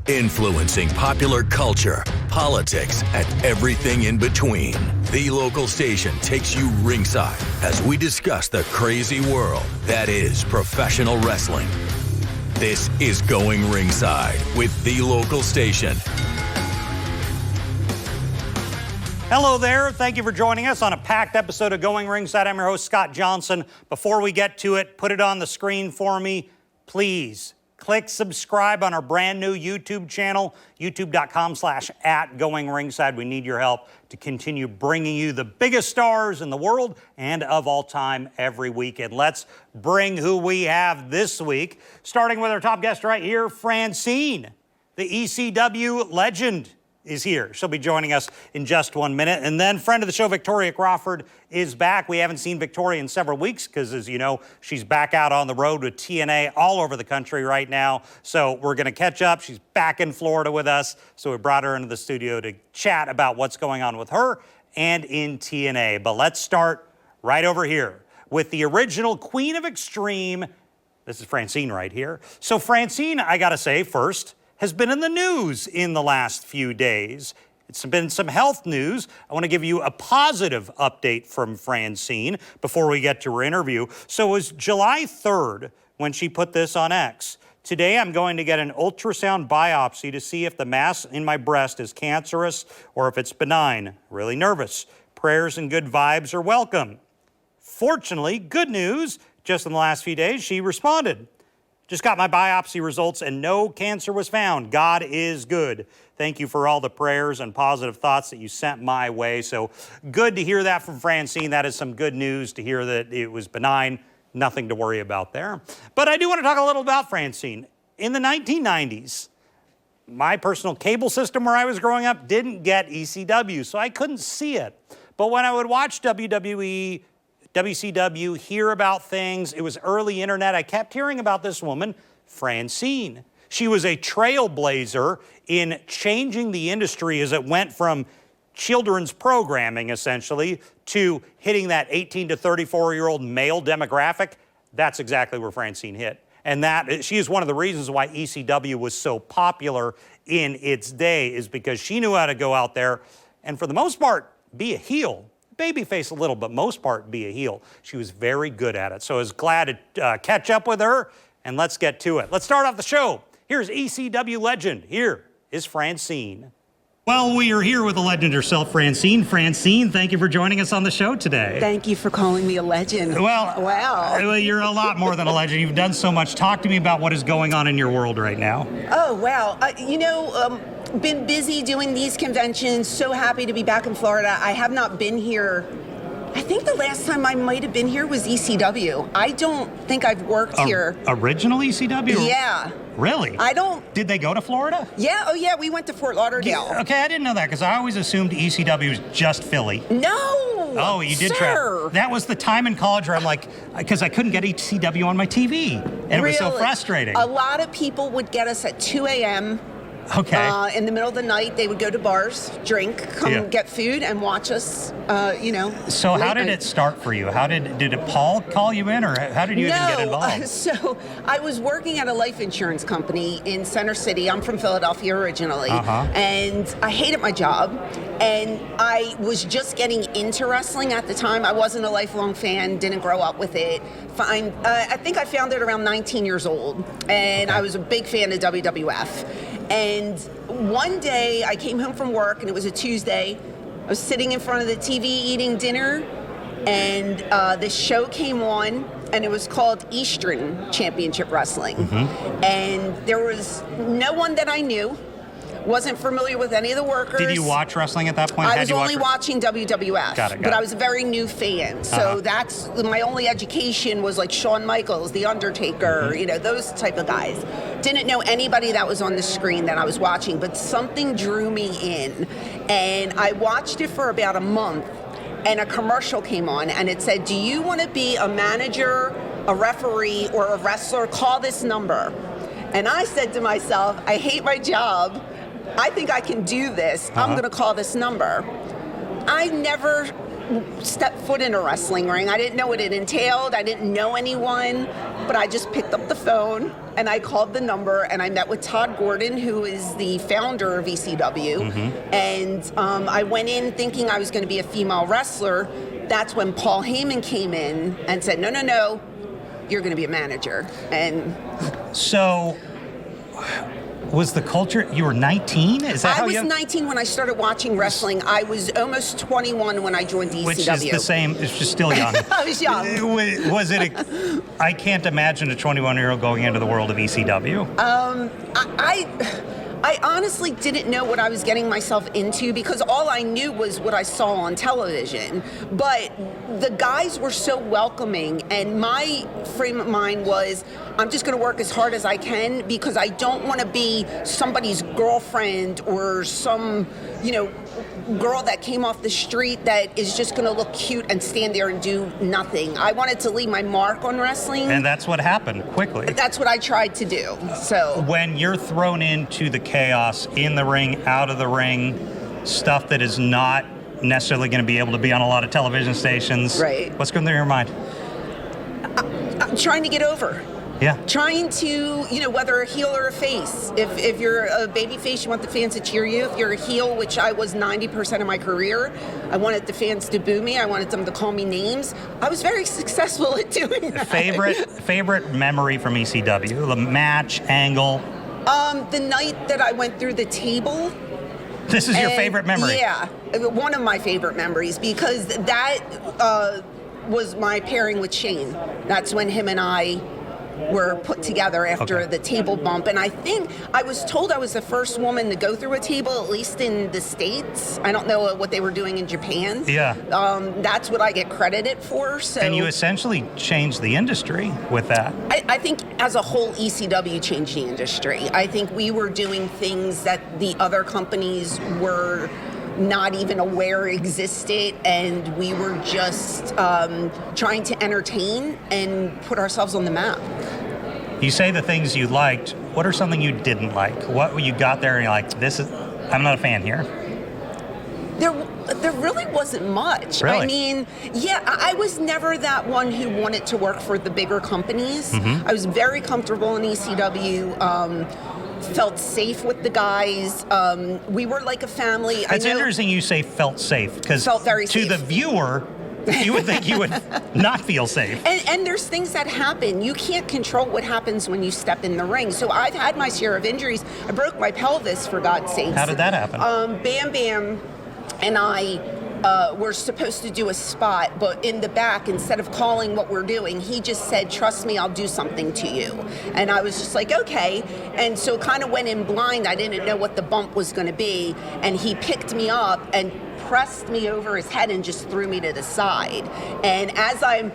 Influencing popular culture, politics, and everything in between. The local station takes you ringside as we discuss the crazy world that is professional wrestling. This is Going Ringside with the local station. Hello there. Thank you for joining us on a packed episode of Going Ringside. I'm your host, Scott Johnson. Before we get to it, put it on the screen for me. Please click subscribe on our brand new YouTube channel, youtube.com/@GoingRingside. We need your help to continue bringing you the biggest stars in the world and of all time every week. And let's bring who we have this week, starting with our top guest right here, Francine, the ECW legend, is here. She'll be joining us in just 1 minute. And then friend of the show, Victoria Crawford, is back. We haven't seen Victoria in several weeks because, as you know, she's back out on the road with TNA all over the country right now. So we're going to catch up. She's back in Florida with us. So we brought her into the studio to chat about what's going on with her and in TNA. But let's start right over here with the original Queen of Extreme. This is Francine right here. So Francine, I got to say first, has been in the news in the last few days. It's been some health news. I want to give you a positive update from Francine before we get to her interview. So it was July 3rd when she put this on X. Today I'm going to get an ultrasound biopsy to see if the mass in my breast is cancerous or if it's benign. Really nervous. Prayers and good vibes are welcome. Fortunately, good news, just in the last few days, she responded. Just got my biopsy results and no cancer was found. God is good. Thank you for all the prayers and positive thoughts that you sent my way. So good to hear that from Francine. That is some good news to hear that it was benign. Nothing to worry about there. But I do want to talk a little about Francine. In the 1990s, my personal cable system where I was growing up didn't get ECW, so I couldn't see it. But when I would watch WWE, WCW, hear about things. It was early internet. I kept hearing about this woman, Francine. She was a trailblazer in changing the industry as it went from children's programming, essentially, to hitting that 18 to 34-year-old male demographic. That's exactly where Francine hit. And that she is one of the reasons why ECW was so popular in its day, is because she knew how to go out there and, for the most part, be a heel. Babyface a little, but most part be a heel. She was very good at it. So I was glad to catch up with her, and let's get to it. Let's start off the show. Here's ECW legend. Here is Francine. Well, we are here with the legend herself, Francine. Francine, thank you for joining us on the show today. Thank you for calling me a legend. Well, wow. You're a lot more than a legend. You've done so much. Talk to me about what is going on in your world right now. Oh, wow. Been busy doing these conventions. So happy to be back in Florida. I have not been here. I think the last time I might have been here was ECW. I don't think I've worked here. Original ECW? Yeah. Really? I don't. Did they go to Florida? Yeah. Oh, yeah. We went to Fort Lauderdale. Yeah, okay, I didn't know that because I always assumed ECW was just Philly. No. Oh, you did travel. That was the time in college where I'm like, because I couldn't get ECW on my TV. And it was so frustrating. A lot of people would get us at 2 a.m. Okay. In the middle of the night, they would go to bars, drink, get food, and watch us, So how did it start for you? Did it Paul call you in, or how did you even get involved? So I was working at a life insurance company in Center City. I'm from Philadelphia originally. And I hated my job. And I was just getting into wrestling at the time. I wasn't a lifelong fan, didn't grow up with it. I think I found it around 19 years old. And I was a big fan of WWF. And one day I came home from work, and it was a Tuesday. I was sitting in front of the TV eating dinner, and this show came on, and it was called Eastern Championship Wrestling. And there was no one that I knew. Wasn't familiar with any of the workers. Did you watch wrestling at that point? I was only watching WWF. Got it. But I was a very new fan. So that's my only education was like Shawn Michaels, The Undertaker, those type of guys. Didn't know anybody that was on the screen that I was watching, but something drew me in. And I watched it for about a month, and a commercial came on, and it said, do you want to be a manager, a referee, or a wrestler? Call this number. And I said to myself, I hate my job. I think I can do this. I'm going to call this number. I never step foot in a wrestling ring. I didn't know what it entailed. I didn't know anyone, but I just picked up the phone and I called the number and I met with Todd Gordon, who is the founder of ECW. And I went in thinking I was going to be a female wrestler. That's when Paul Heyman came in and said, no, no, no, you're going to be a manager. And so was the culture, you were 19? Is that I was 19 when I started watching wrestling. I was almost 21 when I joined ECW. Which is the same, it's just still young. I was young. Was it I can't imagine a 21-year-old going into the world of ECW. I honestly didn't know what I was getting myself into because all I knew was what I saw on television. But the guys were so welcoming, and my frame of mind was, I'm just going to work as hard as I can because I don't want to be somebody's girlfriend or some, girl that came off the street that is just going to look cute and stand there and do nothing. I wanted to leave my mark on wrestling. And that's what happened quickly. That's what I tried to do. So when you're thrown into the chaos in the ring, out of the ring, stuff that is not necessarily going to be able to be on a lot of television stations. Right. What's going through your mind? I'm trying to get over. Yeah. Trying to, whether a heel or a face. If you're a baby face, you want the fans to cheer you. If you're a heel, which I was 90% of my career, I wanted the fans to boo me. I wanted them to call me names. I was very successful at doing that. Favorite memory from ECW? The match, angle? The night that I went through the table. This is your favorite memory? Yeah, one of my favorite memories because that was my pairing with Shane. That's when him and I were put together after the table bump. And I think I was told I was the first woman to go through a table, at least in the States. I don't know what they were doing in Japan. Yeah. That's what I get credited for. So. And you essentially changed the industry with that. I think as a whole, ECW changed the industry. I think we were doing things that the other companies were not even aware existed, and we were just trying to entertain and put ourselves on the map. You say the things you liked. What are something you didn't like? What you got there and you're like, I'm not a fan here? There really wasn't much. Really? I mean, yeah, I was never that one who wanted to work for the bigger companies. I was very comfortable in ECW. Felt safe with the guys. We were like a family. It's interesting you say felt safe, because to the viewer, you would think you would not feel safe. And there's things that happen. You can't control what happens when you step in the ring. So I've had my share of injuries. I broke my pelvis, for God's sakes. How did that happen? Bam Bam and I were supposed to do a spot, but in the back, instead of calling what we're doing, he just said, trust me, I'll do something to you. And I was just like, okay. And so kind of went in blind. I didn't know what the bump was going to be. And he picked me up and pressed me over his head and just threw me to the side. And as it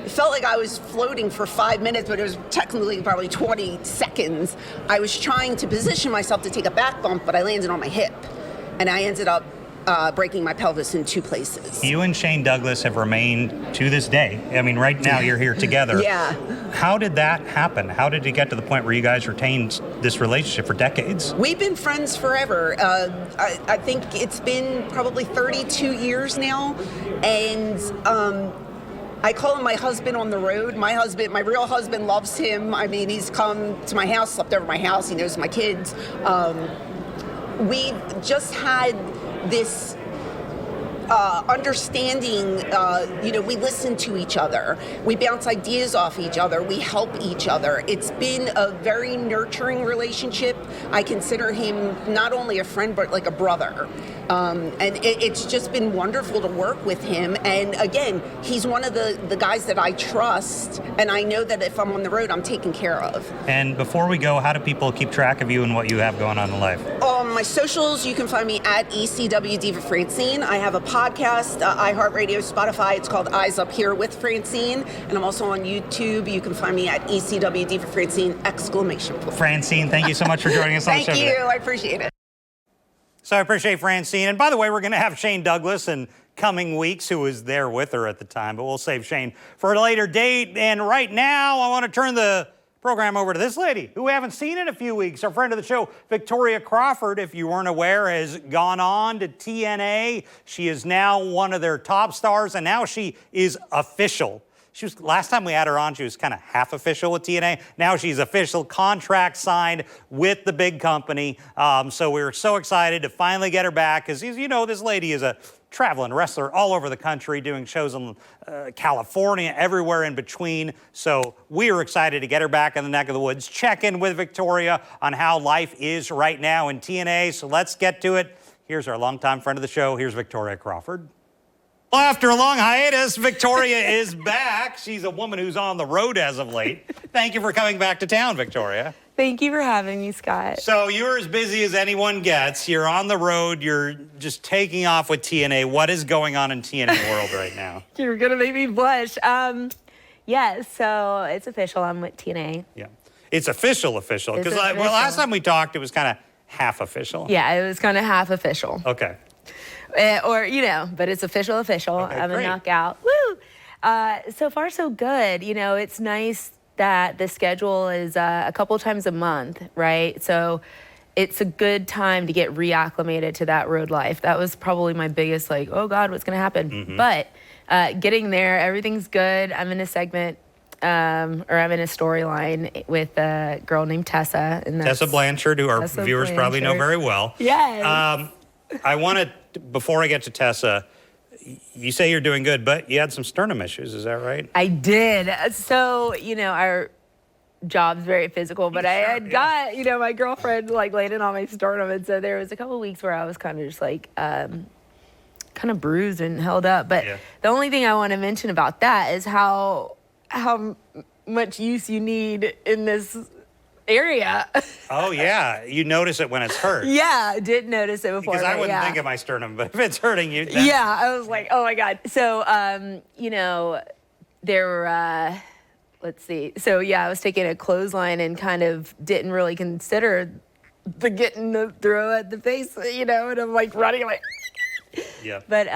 felt like I was floating for 5 minutes, but it was technically probably 20 seconds. I was trying to position myself to take a back bump, but I landed on my hip. And I ended up breaking my pelvis in 2 places. You and Shane Douglas have remained to this day. I mean, right now you're here together. Yeah. How did that happen? How did you get to the point where you guys retained this relationship for decades? We've been friends forever. I think it's been probably 32 years now. And I call him my husband on the road. My real husband loves him. I mean, he's come to my house, slept over at my house. He knows my kids. We just had this understanding, we listen to each other. We bounce ideas off each other. We help each other. It's been a very nurturing relationship. I consider him not only a friend, but like a brother. And it's just been wonderful to work with him. And again, he's one of the guys that I trust, and I know that if I'm on the road, I'm taken care of. And before we go, how do people keep track of you and what you have going on in life? My socials, you can find me at ECW Diva Francine. I have a podcast, iHeartRadio, Spotify. It's called Eyes Up Here with Francine. And I'm also on YouTube. You can find me at ECW Diva Francine, ! Francine, thank you so much for joining us on the show. Thank you. I appreciate it. So I appreciate Francine. And by the way, we're going to have Shane Douglas in coming weeks, who was there with her at the time. But we'll save Shane for a later date. And right now, I want to turn the program over to this lady who we haven't seen in a few weeks. Our friend of the show, Victoria Crawford, if you weren't aware, has gone on to TNA. She is now one of their top stars, and now she is official. Last time we had her on, she was kind of half official with TNA. Now she's official, contract signed with the big company. So we're so excited to finally get her back, because you know, this lady is a traveling wrestler all over the country, doing shows in California, everywhere in between. So we are excited to get her back in the neck of the woods. Check in with Victoria on how life is right now in TNA. So let's get to it. Here's our longtime friend of the show. Here's Victoria Crawford. Well, after a long hiatus, Victoria is back. She's a woman who's on the road as of late. Thank you for coming back to town, Victoria. Thank you for having me, Scott. So you're as busy as anyone gets. You're on the road. You're just taking off with TNA. What is going on in TNA world right now? You're going to make me blush. Yeah, so it's official. I'm with TNA. Yeah. It's official. Because last time we talked, it was kind of half official. Yeah, it was kind of half official. Okay. But it's official. Okay, I'm great. a knockout. Woo! So far, so good. You know, it's nice that the schedule is a couple times a month, right? So it's a good time to get reacclimated to that road life. That was probably my biggest, like, oh God, what's gonna happen? Mm-hmm. But getting there, everything's good. I'm in a segment, or I'm in a storyline with a girl named Tessa. And Tessa Blanchard, who our viewers probably know very well. Yes. I want to, before I get to Tessa, you say you're doing good, but you had some sternum issues, is that right? I did. So, our job's very physical, but I had got, my girlfriend like laid it on my sternum. And so there was a couple of weeks where I was kind of just like, kind of bruised and held up. But the only thing I want to mention about that is how much use you need in this area. Oh, yeah. You notice it when it's hurt. Yeah, I did notice it before. Because I wouldn't think of my sternum, but if it's hurting you. Then... Yeah, I was like, oh my God. So, there were, let's see. So, yeah, I was taking a clothesline and kind of didn't really consider getting the throw at the face, and I'm like running like. Yeah. But,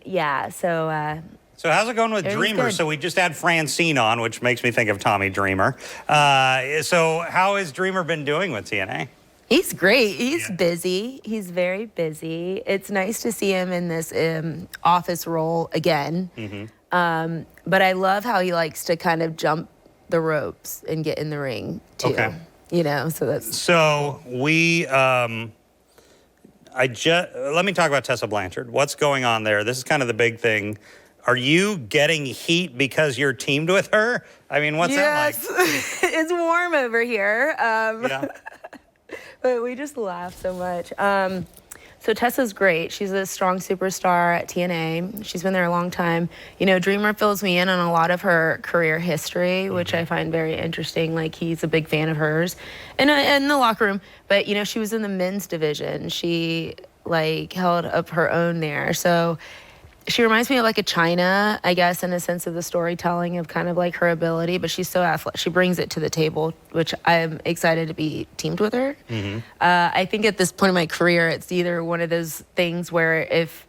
yeah, so. So how's it going with Dreamer? Good. So we just had Francine on, which makes me think of Tommy Dreamer. So how has Dreamer been doing with TNA? He's great. He's busy. He's very busy. It's nice to see him in this office role again. Mm-hmm. But I love how he likes to kind of jump the ropes and get in the ring too. Okay. So that's. So we, let me talk about Tessa Blanchard. What's going on there? This is kind of the big thing. Are you getting heat because you're teamed with her? I mean, what's that like? It's warm over here. But we just laugh so much. So Tessa's great. She's a strong superstar at TNA. She's been there a long time. Dreamer fills me in on a lot of her career history, which I find very interesting. Like, he's a big fan of hers in the locker room. But, she was in the men's division. She, held up her own there. So she reminds me of like a China, I guess, in a sense of the storytelling of kind of like her ability, but she's so athletic. She brings it to the table, which I'm excited to be teamed with her. Mm-hmm. I think at this point in my career, it's either one of those things where if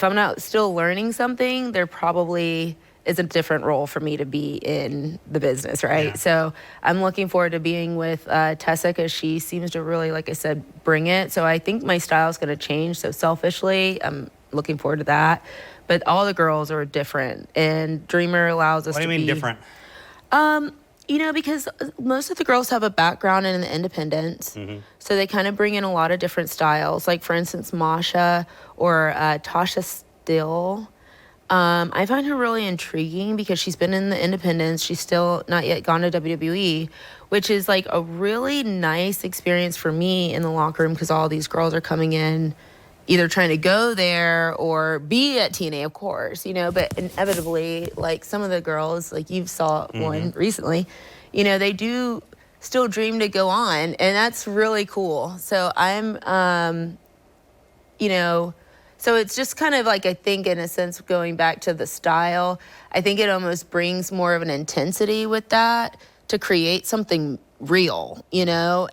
I'm not still learning something, there probably is a different role for me to be in the business, right? Yeah. So I'm looking forward to being with Tessa, because she seems to really, like I said, bring it. So I think my style is going to change. So selfishly, I'm looking forward to that. But all the girls are different, and Dreamer allows us to be... What do you mean different? Because most of the girls have a background in the independents, so they kind of bring in a lot of different styles. Like, for instance, Masha or Tasha Still. I find her really intriguing because she's been in the independents. She's still not yet gone to WWE, which is like a really nice experience for me in the locker room, because all these girls are coming in either trying to go there or be at TNA, of course, but inevitably, like some of the girls, like you saw one recently, they do still dream to go on, and that's really cool. So I'm, so it's just kind of like, I think in a sense, going back to the style, I think it almost brings more of an intensity with that to create something real,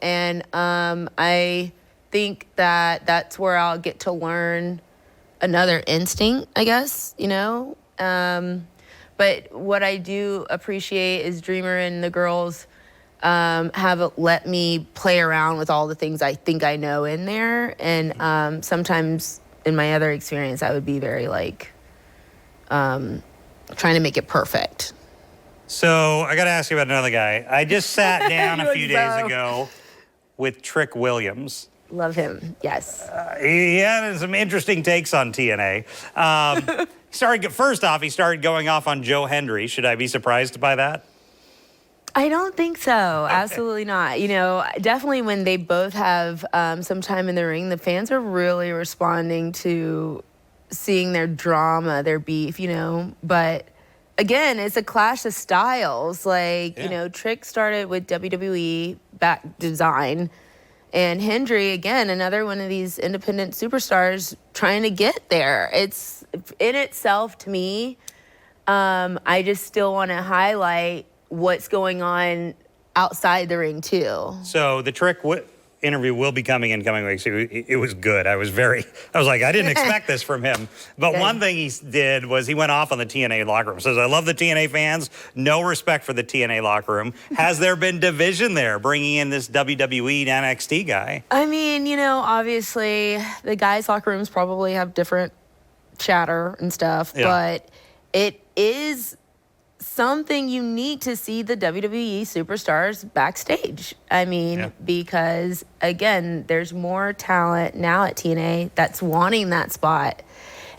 and I think that's where I'll get to learn another instinct, I guess, But what I do appreciate is Dreamer and the girls have let me play around with all the things I think I know in there. And sometimes in my other experience, I would be very like trying to make it perfect. So I got to ask you about another guy. I just sat down a few days ago with Trick Williams. Love him, yes. He had some interesting takes on TNA. First off, he started going off on Joe Hendry. Should I be surprised by that? I don't think so. Okay. Absolutely not. You know, definitely when they both have some time in the ring, the fans are really responding to seeing their drama, their beef, you know. But again, it's a clash of styles. Like, you know, Trick started with WWE back design. And Hendry, again, another one of these independent superstars trying to get there. It's in itself, to me, I just still want to highlight what's going on outside the ring, too. So the Trick interview will be coming in coming weeks. It was good. I was like, I didn't expect this from him. But one thing he did was he went off on the TNA locker room. Says, I love the TNA fans. No respect for the TNA locker room. Has there been division there, bringing in this WWE NXT guy? I mean, you know, obviously the guys' locker rooms probably have different chatter and stuff, but it is something unique to see the WWE superstars backstage. I mean, because again, there's more talent now at TNA that's wanting that spot.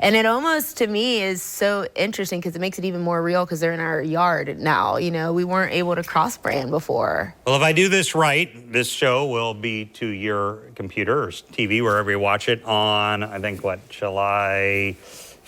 And it almost, to me, is so interesting because it makes it even more real because they're in our yard now. You know, we weren't able to cross-brand before. Well, if I do this right, this show will be to your computer or TV, wherever you watch it, on, I think, July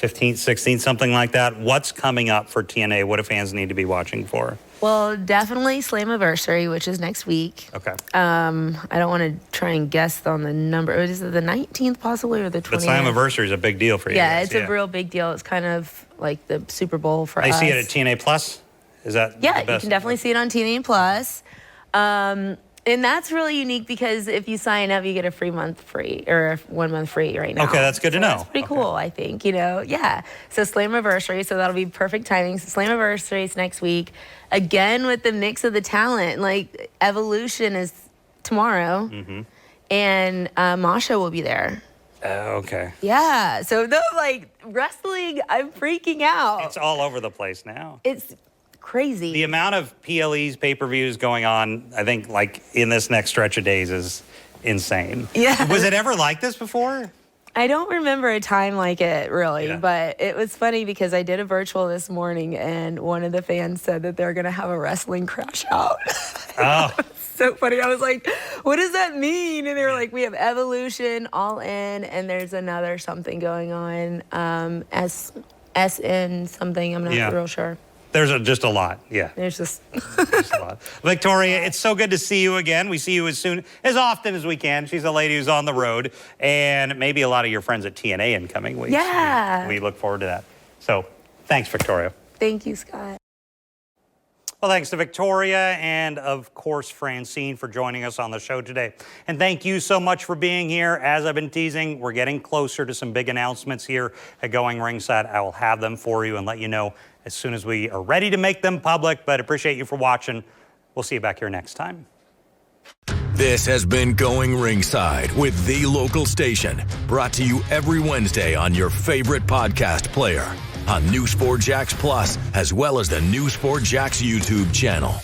15th, 16th, something like that. What's coming up for TNA? What do fans need to be watching for? Well, definitely Slammiversary, which is next week. Okay. I don't want to try and guess on the number. Is it the 19th possibly or the 20th? But Slammiversary is a big deal for you. Yeah, it's a real big deal. It's kind of like the Super Bowl for us. I see it at TNA Plus? Is that the best? You can definitely see it on TNA Plus. And that's really unique because if you sign up, you get a free month free or 1 month free right now. Okay, that's good to know. That's pretty cool, I think, you know. Yeah. So Slammiversary, so that'll be perfect timing. So Slammiversary is next week. Again, with the mix of the talent, like Evolution is tomorrow. Mm-hmm. And Masha will be there. Okay. Yeah. So like wrestling, I'm freaking out. It's all over the place now. It's crazy. The amount of PLEs, pay-per-views going on, I think, like in this next stretch of days is insane. Yeah. Was it ever like this before? I don't remember a time like it, really, but it was funny because I did a virtual this morning and one of the fans said that they're going to have a wrestling crash out. Oh. So funny. I was like, what does that mean? And they were like, we have Evolution, All In, and there's another something going on, SN something. I'm not real sure. There's just a lot, There's just a lot. Victoria, it's so good to see you again. We see you as often as we can. She's a lady who's on the road, and maybe a lot of your friends at TNA in coming weeks. Yeah. We look forward to that. So, thanks, Victoria. Thank you, Scott. Well, thanks to Victoria and, of course, Francine for joining us on the show today. And thank you so much for being here. As I've been teasing, we're getting closer to some big announcements here at Going Ringside. I will have them for you and let you know as soon as we are ready to make them public, but appreciate you for watching. We'll see you back here next time. This has been Going Ringside with The Local Station, brought to you every Wednesday on your favorite podcast player, on News4 Jax Plus, as well as the News4 Jax YouTube channel.